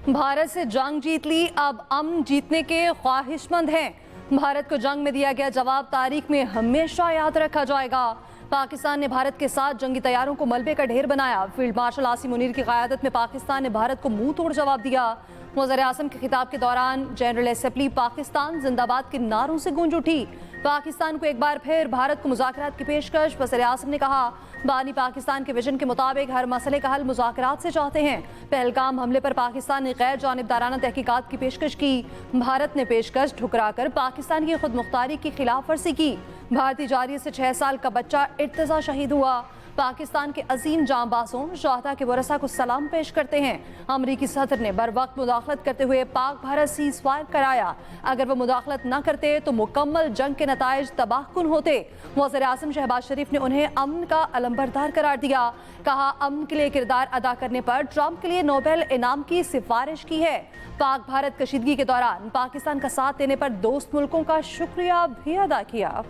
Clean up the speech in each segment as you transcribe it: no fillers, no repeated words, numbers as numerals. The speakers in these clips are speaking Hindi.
भारत से जंग जीत ली, अब अमन जीतने के ख्वाहिशमंद हैं। भारत को जंग में दिया गया जवाब तारीख में हमेशा याद रखा जाएगा। पाकिस्तान ने भारत के साथ जंगी तैयारों को मलबे का ढेर बनाया। फील्ड मार्शल आसिम मुनीर की क़यादत में पाकिस्तान ने भारत को मुंह तोड़ जवाब दिया। वज़ीर आज़म के खिताब के दौरान जनरल असम्बली पाकिस्तान जिंदाबाद के नारों से गूंज उठी। पाकिस्तान को एक बार फिर भारत को मुज़ाकरात की पेशकश। वज़ीर आज़म ने कहा, बानी पाकिस्तान के विजन के मुताबिक हर मसले का हल मुज़ाकरात से चाहते हैं। पहलगाम हमले पर पाकिस्तान ने गैर जानिबदाराना तहकीकात की पेशकश की। भारत ने पेशकश ठुकराकर पाकिस्तान की खुद मुख्तारी की खिलाफ वर्जी की। भारतीय जारिये से 6 साल का बच्चा इर्तज़ा शहीद हुआ। पाकिस्तान के अजीम जांबाजों शहादा के वरसा को सलाम पेश करते हैं। अमरीकी सदर ने बर वक्त मुदाखलत करते हुए पाक भारत सीज़ फायर कराया। अगर वो मुदाखलत न करते तो मुकम्मल जंग के नताइज तबाहकुन होते। वज़ीर आज़म शहबाज शरीफ ने उन्हें अमन का अलंबरदार करार दिया। कहा, अमन के लिए किरदार अदा करने पर ट्रंप के लिए नोबेल इनाम की सिफारिश की है। पाक भारत कशीदगी के दौरान पाकिस्तान का साथ देने पर दोस्त मुल्कों का शुक्रिया भी अदा किया।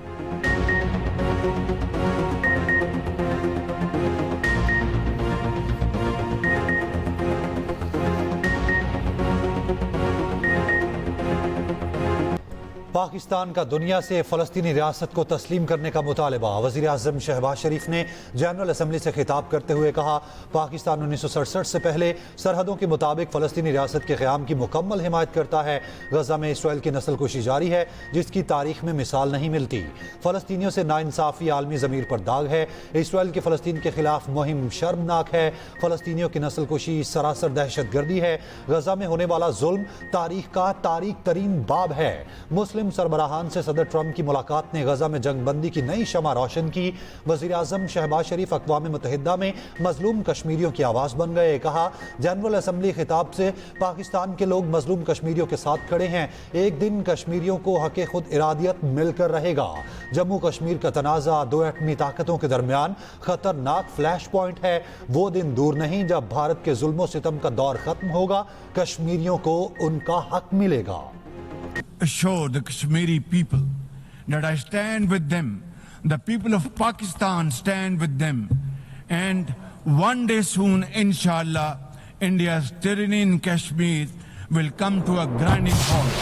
पाकिस्तान का दुनिया से फ़लस्तीनी रियासत को तस्लीम करने का मुतालबा। वज़ीर आज़म शहबाज शरीफ ने जनरल असम्बली से खिताब करते हुए कहा, पाकिस्तान 1967 से पहले सरहदों के मुताबिक फ़लस्तीनी रियासत के क़याम की मुकम्मल हिमायत करता है। गज़ा में इसराइल की नस्लकुशी जारी है, जिसकी तारीख में मिसाल नहीं मिलती। फ़लस्तीनियों से नाइंसाफ़ी आलमी ज़मीर पर दाग है। इसराइल की फ़लस्तीन के खिलाफ मुहिम शर्मनाक है। फ़लस्तीनियों की नस्लकुशी सरासर दहशत गर्दी है। गज़ा में होने वाला जुल्म तारीख का तारीख तरीन बाब है। मुस्लिम सरबराहान से सदर ट्रंप की मुलाकात ने गजा में जंगबंदी की नई शमा रोशन की। वज़ीर आज़म शहबाज शरीफ अक़वाम मुत्तहिदा में मजलूम कश्मीरियों की आवाज़ बन गए। कहा, जनरल असम्बली खिताब से पाकिस्तान के लोग मजलूम कश्मीरियों के साथ खड़े हैं। एक दिन कश्मीरियों को हक़ खुद इरादियत मिलकर रहेगा। जम्मू कश्मीर का तनाज़ा दो एटमी ताकतों के दरमियान खतरनाक फ्लैश पॉइंट है। वो दिन दूर नहीं जब भारत के जुल्म सितम का दौर खत्म होगा, कश्मीरियों को उनका हक मिलेगा। Assure the Kashmiri people that I stand with them, the people of Pakistan stand with them, and one day soon, inshallah, India's tyranny in Kashmir will come to a grinding halt.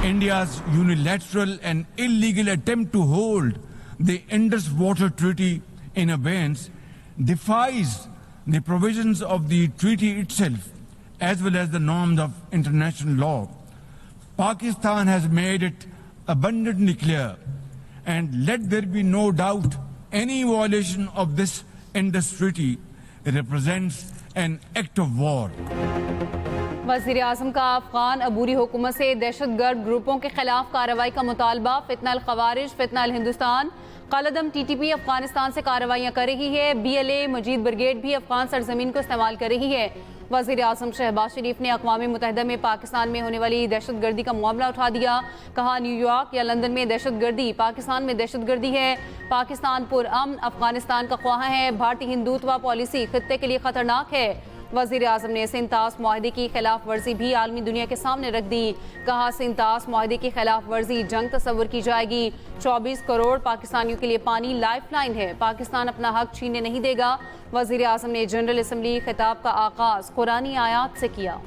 India's unilateral and illegal attempt to hold the Indus Water Treaty in abeyance defies the provisions of the treaty itself, as well as the norms of international law. Pakistan has made it abundantly clear, and let there be no doubt, any violation of this Indus Treaty represents an act of war. वज़ीर आज़म का अफगान अबूरी हुकूमत से दहशतगर्द ग्रुपों के खिलाफ कार्रवाई का मुतालबा। फितना अल ख़वारिज, फितना अल हिंदुस्तान, कलदम TTP अफगानिस्तान से कार्रवाइयाँ कर रही है। BLA मजीद ब्रिगेड भी अफगान सरजमीन को इस्तेमाल कर रही है। वज़ीर आज़म शहबाज शरीफ ने अक़वाम मुत्तहिदा में पाकिस्तान में होने वाली दहशतगर्दी का मामला उठा दिया। कहा, न्यूयॉर्क या लंदन में दहशतगर्दी, पाकिस्तान में दहशतगर्दी है। पाकिस्तान पुरअमन अफगानिस्तान का ख्वाह है। भारतीय हिंदुत्व पॉलिसी खित्ते के लिए खतरनाक है। वज़ीर आज़म ने सिंतास मुआहदे की खिलाफ वर्जी भी आलमी दुनिया के सामने रख दी। कहा, सिंतास मुआहदे की खिलाफ वर्जी जंग तस्वर की जाएगी। 24 करोड़ पाकिस्तानियों के लिए पानी लाइफ लाइन है। पाकिस्तान अपना हक छीनने नहीं देगा। वज़ीर आज़म ने जनरल असम्बली खिताब का आगाज़ कुरानी आयात से किया।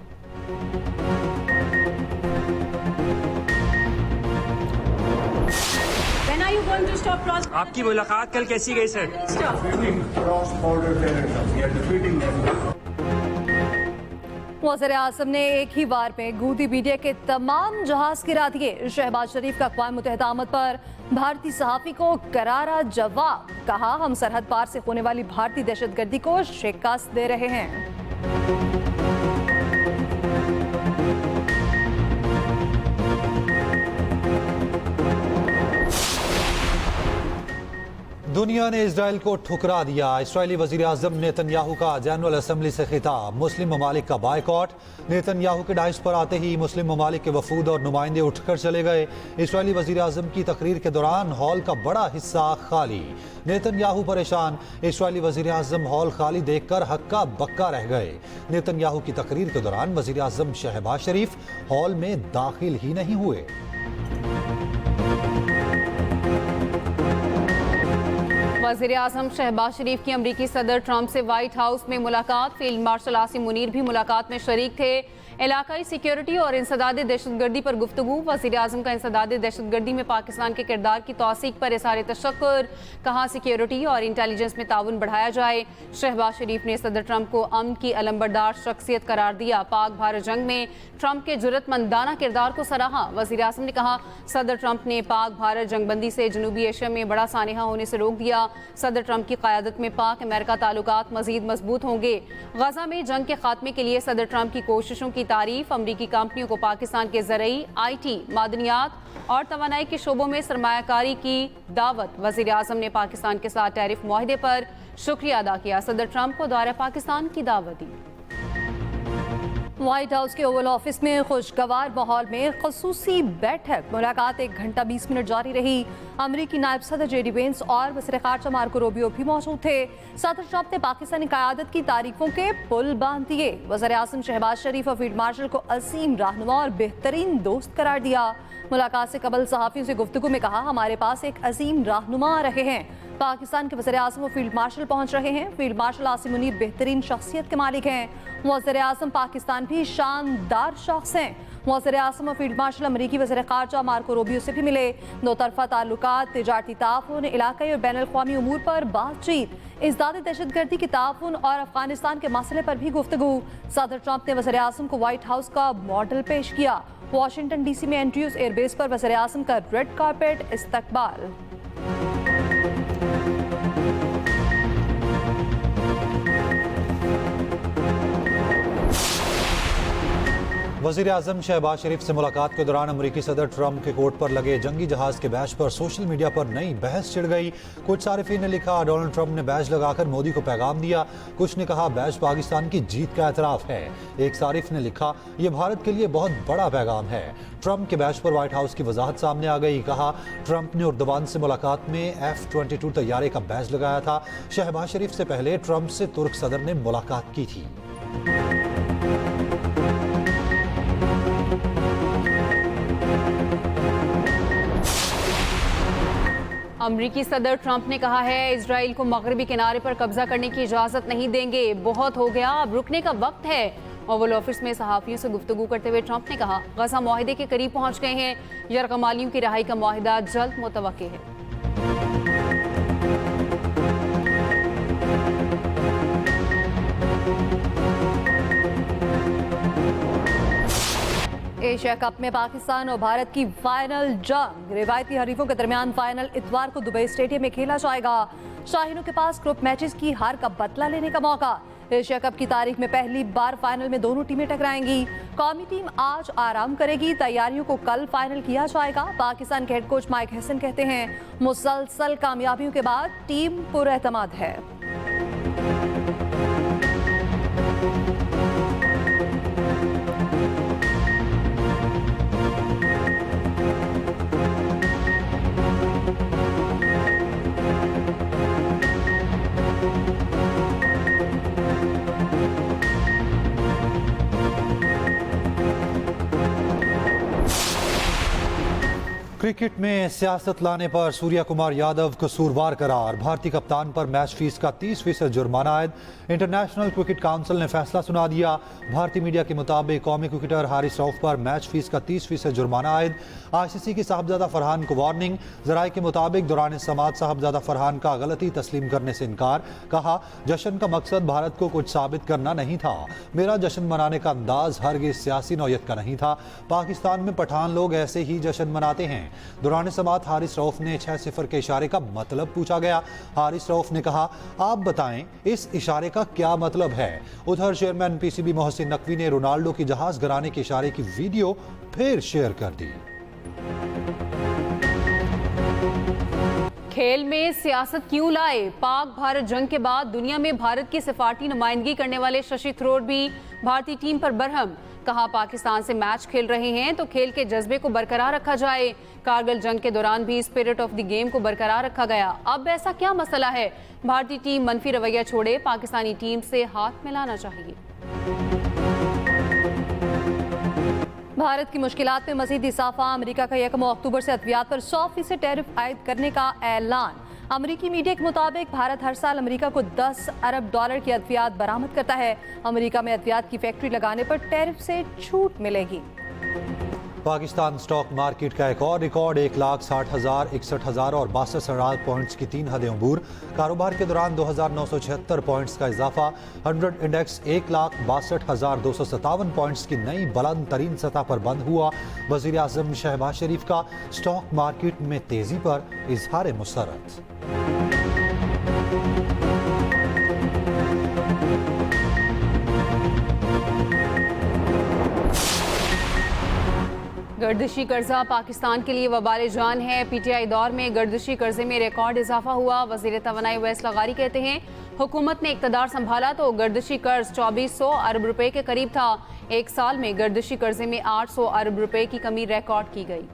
आपकी मुलाकात कल कैसी गई सर? वज़ीर आज़म ने एक ही बार में गूदी मीडिया के तमाम जहाज गिरा दिए। शहबाज शरीफ का अक़वाम मुत्तहिदा आमद पर भारतीय सहाफ़ी को करारा जवाब। कहा, हम सरहद पार से होने वाली भारतीय दहशतगर्दी को शिकस्त दे रहे हैं। दुनिया ने इजराइल को ठुकरा दिया। इसराइली वज़ीर आज़म नेतन्याहू का जनरल असम्बली से खिताब। मुस्लिम ममालिक का बायकॉट। नेतन्याहू के डाइस पर आते ही मुस्लिम ममालिक के वफूद और नुमाइंदे उठकर चले गए। इसराइली वज़ीर आज़म की तकरीर के दौरान हॉल का बड़ा हिस्सा खाली। नेतन्याहू परेशान। इसराइली वज़ीर आज़म हॉल खाली देखकर हक्का बक्का रह गए। नेतन्याहू की तकरीर के दौरान वज़ीर आज़म शहबाज शरीफ हॉल में दाखिल ही नहीं हुए। वज़ीर आज़म शहबाज शरीफ की अमरीकी सदर ट्रंप से व्हाइट हाउस में मुलाकात। फील्ड मार्शल आसिम मुनीर भी मुलाकात में शरीक थे। इलाकाई सिक्योरिटी और इंसदाद दहशतगर्दी पर गुफ्तगू। वज़ीर आज़म का इंसदाद दहशतगर्दी में पाकिस्तान के किरदार की तौसीक पर इज़हार तशक्कुर। कहा सिक्योरिटी और इंटेलिजेंस में ताउन बढ़ाया जाए। शहबाज शरीफ ने सदर ट्रंप को अमन की अलंबरदार शख्सियत करार दिया। पाक भारत जंग में ट्रंप के जुर्रतमंदाना किरदार को सराहा। वज़ीर आज़म ने कहा सदर ट्रंप ने पाक भारत जंगबंदी से जनूबी एशिया में बड़ा सानेहा होने से रोक दिया। सदर ट्रंप की क़यादत में पाक अमेरिका ताल्लुकात मज़ीद मजबूत होंगे। गजा में जंग के खात्मे के लिए सदर ट्रंप की कोशिशों की तारीफ। अमरीकी कंपनियों को पाकिस्तान के ज़रई, IT, मादनियात और तवानाई के शोबों में सरमायाकारी की दावत। वज़ीर आज़म ने पाकिस्तान के साथ टैरिफ मुआहदे पर शुक्रिया अदा किया। सदर ट्रंप को दौरे पाकिस्तान की दावत दी। व्हाइट हाउस के ओवल ऑफिस में खुशगवार माहौल में खसूसी बैठक। मुलाकात 1 घंटा 20 मिनट जारी रही। अमरीकी नायब सदर JD वेंस और वज़ीर ख़ारजा मार्को रूबियो भी मौजूद थे। सदर ट्रंप ने पाकिस्तानी क़यादत की तारीफों के पुल बांध दिए। वज़ीर आज़म शहबाज शरीफ और फील्ड मार्शल को अजीम रहनुमा और बेहतरीन दोस्त करार दिया। मुलाकात से कबल सहाफ़ियों से गुफ्तगू में कहा हमारे पास एक अजीम रहनुमा आ रहे हैं। पाकिस्तान के वज़ीर आज़म और फील्ड मार्शल पहुंच रहे हैं। फील्ड मार्शल आसिम मुनीर बेहतरीन शख्सियत के मालिक हैं। वज़ीर आज़म पाकिस्तान भी शानदार शख्स हैं। वज़ीर आज़म और फील्ड मार्शल अमरीकी वज़ीर ख़ारजा मार्को रूबियो से भी मिले। दो तरफ़ा ताल्लुकात, तिजारती ताउन, इलाक़ाई और बैनुल अक़वामी उमूर पर बातचीत, इज़दाद दहशतगर्दी की ताउन और अफ़गानिस्तान के मसले पर भी गुफ्तगू। सदर ट्रंप ने वज़ीर आज़म को व्हाइट हाउस का मॉडल पेश किया। वाशिंगटन DC में एंड्रयूज़ एयरबेस पर वज़ीर आज़म का रेड कारपेट इस्तकबाल। वज़ीर आज़म शहबाज शरीफ से मुलाकात के दौरान अमरीकी सदर ट्रंप के कोर्ट पर लगे जंगी जहाज के बैज पर सोशल मीडिया पर नई बहस छिड़ गई। कुछ सारिफीन ने लिखा डोनाल्ड ट्रंप ने बैज लगाकर मोदी को पैगाम दिया। कुछ ने कहा बैज पाकिस्तान की जीत का एतराफ़ है। एक सारिफ ने लिखा यह भारत के लिए बहुत बड़ा पैगाम है। ट्रंप के बैज पर व्हाइट हाउस की वजाहत सामने आ गई। कहा ट्रंप ने उर्दवान से मुलाकात में F-22 तैयारे का बैज लगाया था। शहबाज शरीफ से पहले ट्रंप से तुर्क सदर ने मुलाकात की थी। अमरीकी सदर ट्रंप ने कहा है इजराइल को मगरबी किनारे पर कब्जा करने की इजाज़त नहीं देंगे। बहुत हो गया, अब रुकने का वक्त है। ओवल ऑफिस में सहाफ़ियों से गुफ्तगू करते हुए ट्रंप ने कहा गजा मुआहदे के करीब पहुंच गए हैं। यरगमालियों की रिहाई का मुआहदा जल्द मुतवक्किल है। एशिया कप में पाकिस्तान और भारत की फाइनल जंग। रिवायती हरीफों के दरमियान फाइनल इतवार को दुबई स्टेडियम में खेला जाएगा। शाहीनों के पास ग्रुप मैचेस की हार का बदला लेने का मौका। एशिया कप की तारीख में पहली बार फाइनल में दोनों टीमें टकराएंगी। कौमी टीम आज आराम करेगी। तैयारियों को कल फाइनल किया जाएगा। पाकिस्तान के हेड कोच माइक हसन कहते हैं मुसलसल कामयाबियों के बाद टीम पुरएतमाद है। क्रिकेट में सियासत लाने पर सूर्या कुमार यादव कसूरवार करार। भारतीय कप्तान पर मैच फीस का 30% जुर्माना आयद। इंटरनेशनल क्रिकेट काउंसिल ने फैसला सुना दिया। भारतीय मीडिया के मुताबिक कौमी क्रिकेटर हारिस रऊफ पर मैच फीस का 30% जुर्माना आयद। ICC की साहबजादा फरहान को वार्निंग। जराये के मुताबिक दौरान समात साहबजादा फरहान का गलती तस्लीम करने से इनकार। कहा जश्न का मकसद भारत को कुछ साबित करना नहीं था। मेरा जश्न मनाने का अंदाज हरगिज सियासी नौयत का नहीं था। पाकिस्तान में पठान लोग ऐसे ही जश्न मनाते हैं। दौरान समात हारिस रऊफ ने 6-0 के इशारे का मतलब पूछा गया। हारिस रऊफ ने कहा आप बताएं इस इशारे का क्या मतलब है। उधर चेयरमैन PCB मोहसिन नकवी ने रोनाल्डो की जहाज गिराने के इशारे की वीडियो फिर शेयर कर दी। खेल में सियासत क्यों लाए? पाक भारत जंग के बाद दुनिया में भारत की सिफारती नुमाइंदगी करने वाले शशि थरूर भी भारतीय टीम पर बरहम। कहा पाकिस्तान से मैच खेल रहे हैं तो खेल के जज्बे को बरकरार रखा जाए। कारगिल जंग के दौरान भी स्पिरिट ऑफ द गेम को बरकरार रखा गया। अब ऐसा क्या मसला है? भारतीय टीम मनफी रवैया छोड़े, पाकिस्तानी टीम से हाथ मिलाना चाहिए। भारत की मुश्किलात में मजीद इजाफा। अमेरिका का 1 अक्टूबर से अद्वियात पर 100% टैरिफ आयद करने का ऐलान। अमेरिकी मीडिया के मुताबिक भारत हर साल अमेरिका को 10 अरब डॉलर की अद्वियात बरामद करता है। अमेरिका में अद्वियात की फैक्ट्री लगाने पर टैरिफ से छूट मिलेगी। पाकिस्तान स्टॉक मार्केट का एक और रिकॉर्ड 1,60,000, 61,000 और 62,000 पॉइंट्स की 3 हदें अबूर। कारोबार के दौरान 2,976 पॉइंट्स का इजाफा। 100 इंडेक्स 1,62,257 पॉइंट्स की नई बुलंद तरीन सतह पर बंद हुआ। वजीर आजम शहबाज शरीफ का स्टॉक मार्केट में तेजी पर इजहार मुसरत। गर्दिशी कर्जा पाकिस्तान के लिए वबाल जान है। पीटीआई दौर में गर्दिशी कर्जे में रिकॉर्ड इजाफा हुआ। वजीर तवानाई वैस लगारी कहते हैं, हुकूमत ने इक़्तिदार संभाला तो गर्दिशी कर्ज 2400 अरब रुपए के करीब था। एक साल में गर्दिशी कर्जे में 800 अरब रुपए की कमी रिकॉर्ड की गई।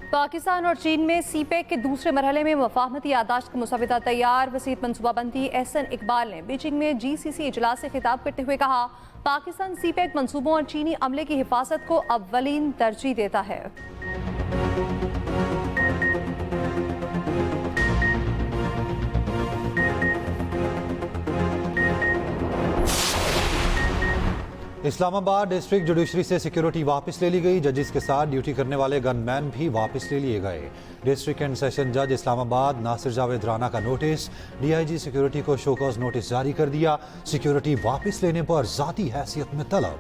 पाकिस्तान और चीन में सीपेक के दूसरे मरहले में मफाहमती यादाश्त का मुसव्वदा तैयार। वसीत मनसूबाबंदी एहसन इकबाल ने बीजिंग में GCC इजलास से खिताब करते हुए कहा, पाकिस्तान सीपेक मंसूबों और चीनी अमले की हिफाजत को अव्वलीन तरजीह देता है। इस्लामाबाद डिस्ट्रिक्ट जुडिशरी से सिक्योरिटी वापस ले ली गई। जजेस के साथ ड्यूटी करने वाले गनमैन भी वापस ले लिए गए। डिस्ट्रिक्ट एंड सेशन जज इस्लामाबाद नासिर जावेद राना का नोटिस। DIG सिक्योरिटी को शोकॉज नोटिस जारी कर दिया। सिक्योरिटी वापस लेने पर जाती हैसियत में तलब।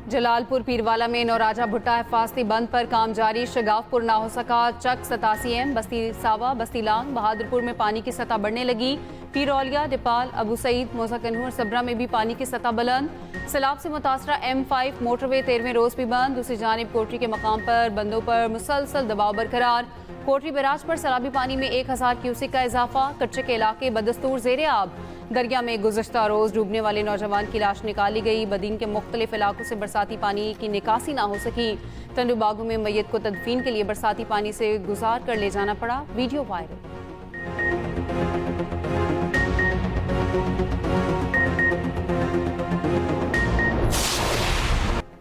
जलालपुर पीरवाला में नौराजा भुट्टा हिफाजती बंद पर काम जारी। शगावपुर ना हो सका। चक 87M, बस्ती सावा, बस्ती लांग, बहादुरपुर में पानी की सतह बढ़ने लगी। पीरौलिया, डिपाल, अबू सईद, मोजाकनूर, सबरा में भी पानी की सतह बुलंद। सैलाब से मुतासरा M5 मोटरवे 13वें रोज भी बंद। दूसरी जानिब कोटरी के मकाम पर बंदों पर मुसलसल दबाव बरकरार। कोटरी बैराज पर सैलाबी पानी में 1000 क्यूसिक का इजाफा। कच्चे के इलाके बदस्तूर ज़ेरे आब। दरिया में गुज़श्ता रोज डूबने वाले नौजवान की लाश निकाली गई। बदीन के मुख्तलिफ इलाकों से बरसाती पानी की निकासी ना हो सकी। टंडूबागू में मैयत को तदफीन के लिए बरसाती पानी से गुजार कर ले जाना पड़ा। Video viral.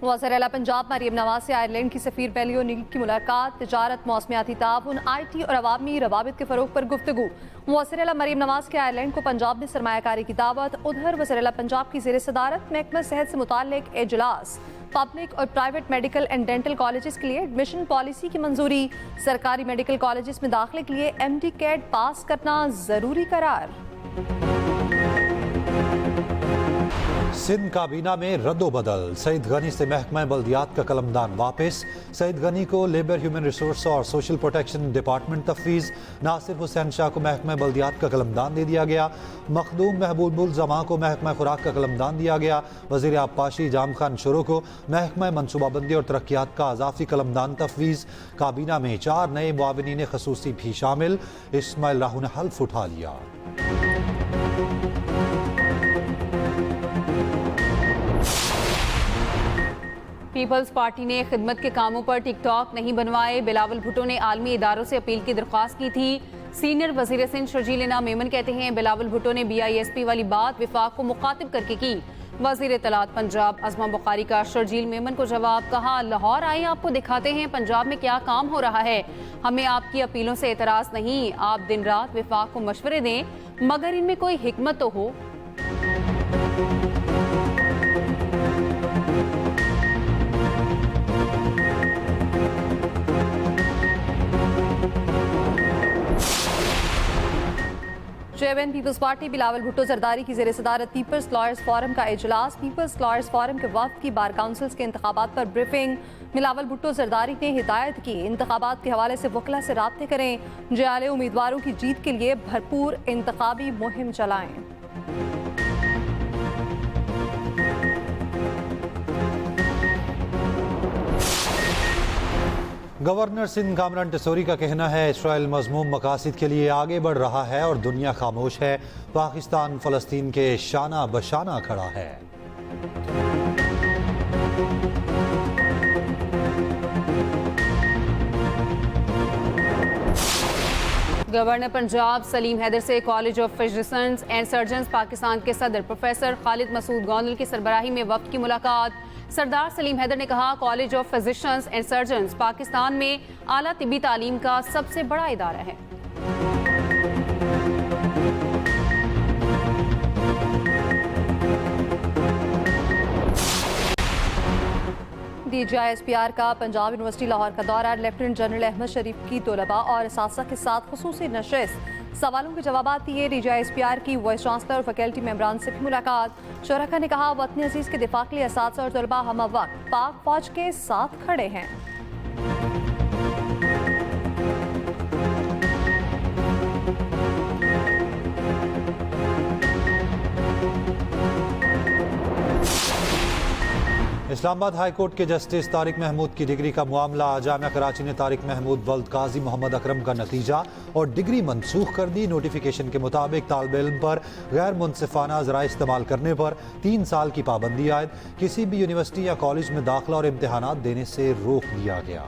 वज़ीर आला पंजाब मरियम नवाज से आयरलैंड की सफ़ीर बेली ओ'नील की मुलाकात। तिजारत, मौसमियाती ताउन, IT और अवामी रवाबित के फ़रोग पर गुफ्तगू। वज़ीर आला मरियम नवाज के आयरलैंड को पंजाब में सरमायाकारी की दावत। उधर वज़ीर आला पंजाब की ज़ेर सदारत महकमा सेहत से मुताल्लिक़ इजलास। पब्लिक और private medical and dental colleges के लिए एडमिशन पॉलिसी की मंजूरी। सरकारी मेडिकल कॉलेजेस में दाखिले के लिए MD कैट पास करना ज़रूरी करार। सिंध काबीना में रद्दोबदल। सईद गनी से महकमा बल्दियात का कलमदान वापस। सईद गनी को लेबर, ह्यूमन रिसोर्स और सोशल प्रोटेक्शन डिपार्टमेंट तफवीज़। नासिर हुसैन शाह को महकमा बल्दियात का कलमदान दे दिया गया। मखदूम महबूबुल जमा को महकमा खुराक का कलमदान दिया गया। वज़ीर आबपाशी जाम खान शुरू को महकमा मनसूबाबंदी और तरक्यात का अजाफी कलमदान तफवीज़। काबीना में 4 नए मुआविनीन खसूसी भी शामिल। इस्माइल राहू ने हल्फ उठा लिया। पीपल्स पार्टी ने खिदमत के कामों पर टिकटॉक नहीं बनवाए। बिलावल भुट्टो ने आलमी इदारों से अपील की दरख्वास्त की थी। सीनियर वजीर सिंध शर्जील इनाम मेमन कहते हैं, बिलावल भुट्टो ने BISP वाली बात विफाक को मुखातिब करके की। वजीर इत्तलात पंजाब अज़मा बुखारी का शर्जील मेमन को जवाब। कहा, लाहौर आए आपको दिखाते हैं पंजाब में क्या काम हो रहा है। हमें आपकी अपीलों से एतराज़ नहीं। आप दिन रात विफाक को मशवरे दें, मगर इनमें कोई हिकमत तो हो। चेयरमैन पीपल्स पार्टी बिलावल भुट्टो जरदारी की ज़ेर सदारत पीपल्स लॉयर्स फोरम का इजलास। पीपल्स लॉयर्स फोरम के वफ्द की बार काउंसिल्स के इंतखाबात पर ब्रीफिंग। बिलावल भुट्टो जरदारी ने हिदायत की, इंतखाबात के हवाले से वकला से राब्ते करें। जाले उम्मीदवारों की जीत के लिए भरपूर इंतखाबी मुहिम चलाएं। गवर्नर सिंध कामरान टिसोरी का कहना है, इसराइल मज़मूम मकासद के लिए आगे बढ़ रहा है और दुनिया खामोश है। पाकिस्तान फ़लस्तीन के शाना बशाना खड़ा है। गवर्नर पंजाब सलीम हैदर से college of physicians and surgeons Pakistan के सदर प्रोफेसर खालिद मसूद गोंदल की सरबराही में वक्त की मुलाकात। सरदार सलीम हैदर ने कहा, college of physicians and surgeons Pakistan में आला तिब्बी तालीम का सबसे बड़ा इदारा है। DGISPR का पंजाब यूनिवर्सिटी लाहौर का दौरा। लेफ्टिनेंट जनरल अहमद शरीफ की तलबा और असातिज़ा के साथ खुसूसी नशिस्त, सवालों के जवाब दिए। DGISPR की वाइस चांसलर और फैकल्टी मेंबरान से भी मुलाकात। शोरका ने कहा, वतन अजीज़ के दिफा के लिए असातिज़ा और तलबा हम वक्त पाक फौज के साथ खड़े हैं। इस्लामाबाद हाई कोर्ट के जस्टिस तारिक महमूद की डिग्री का मामला। जामिया कराची ने तारिक महमूद वल्द काजी मोहम्मद अकरम का नतीजा और डिग्री मनसूख कर दी। नोटिफिकेशन के मुताबिक तालिब इल्म पर गैर मुनसिफाना ज़रा इस्तेमाल करने पर 3 साल की पाबंदी आयद। किसी भी यूनिवर्सिटी या कॉलेज में दाखिला और इम्तहानात देने से रोक दिया गया।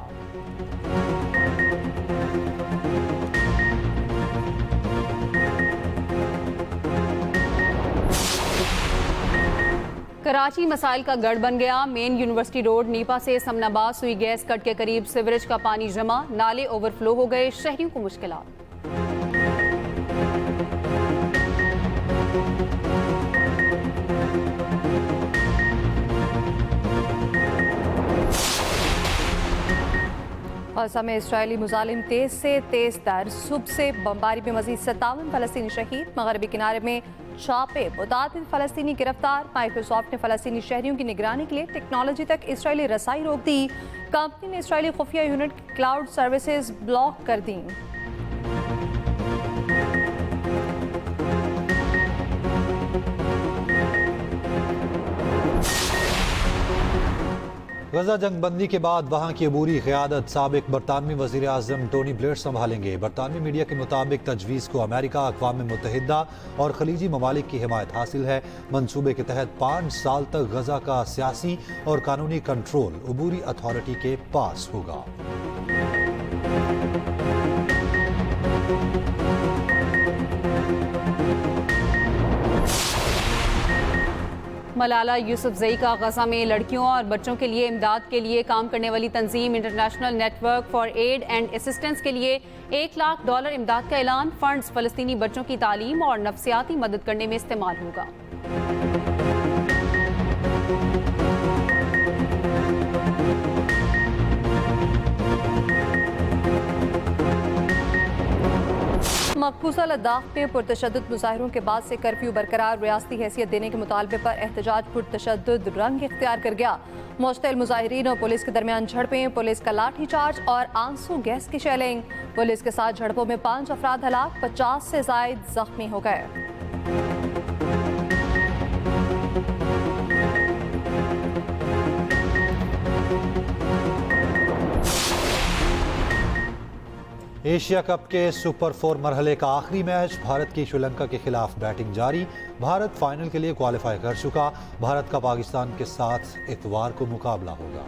कराची मसाइल का गढ़ बन गया। मेन यूनिवर्सिटी रोड नीपा से समनाबाद सुई गैस कट के करीब सीवरेज का पानी जमा, नाले ओवरफ्लो हो गए, शहरियों को मुश्किलात। गज़ा में इसराइली मुजालिम तेज से तेज तर। सुबह से बमबारी में मजीद 57 फलस्तीनी शहीद। मगरबी किनारे में छापे, मुतादिद फलस्तीनी गिरफ्तार। माइक्रोसॉफ्ट ने फलस्तीनी शहरियों की निगरानी के लिए टेक्नोलॉजी तक इसराइली रसाई रोक दी। कंपनी ने इसराइली खुफिया यूनिट की क्लाउड सर्विसेज ब्लॉक कर दी। गजा जंग बंदी के बाद वहाँ की अबूरी क़यादत साबिक बरतानवी वज़ीर आज़म टोनी ब्लेयर संभालेंगे। बरतानवी मीडिया के मुताबिक तजवीज़ को अमेरिका, अक़वाम मुत्तहिदा और खलीजी ममालिक की हिमायत हासिल है। मनसूबे के तहत 5 साल तक गजा का सियासी और कानूनी कंट्रोल अबूरी अथॉरिटी के पास होगा। मलाला यूसुफजई का गजा में लड़कियों और बच्चों के लिए इमदाद के लिए काम करने वाली तंजीम international network for aid and assistance के लिए $1 लाख इमदाद का ऐलान। फंड्स फलस्तीनी बच्चों की तालीम और नफ्सियाती मदद करने में इस्तेमाल होगा। मकबूजा लद्दाख में पुरतशद्दुद मुजाहिरों के बाद से कर्फ्यू बरकरार। रियासती हैसियत देने के मुतालबे पर एहतजाज पुरतशद्दुद रंग इख्तियार कर गया। मुश्तिल मुजाहिरीन और पुलिस के दरमियान झड़पें, पुलिस का लाठीचार्ज और आंसू गैस की शेलिंग। पुलिस के साथ झड़पों में 5 अफराद हलाक, 50 से जायद जख्मी हो गए। एशिया कप के सुपर 4 मरहले का आखिरी मैच। भारत की श्रीलंका के खिलाफ बैटिंग जारी। भारत फाइनल के लिए क्वालिफाई कर चुका। भारत का पाकिस्तान के साथ इतवार को मुकाबला होगा।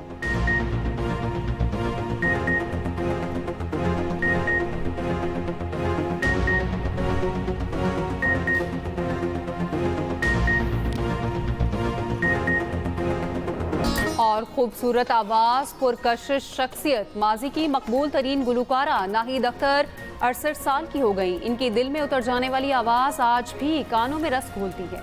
और खूबसूरत आवाज़, पुरकशिश शख्सियत, माजी की मकबूल तरीन गुलकारा नाहिद अख्तर 68 साल की हो गई। इनकी दिल में उतर जाने वाली आवाज़ आज भी कानों में रस घोलती है।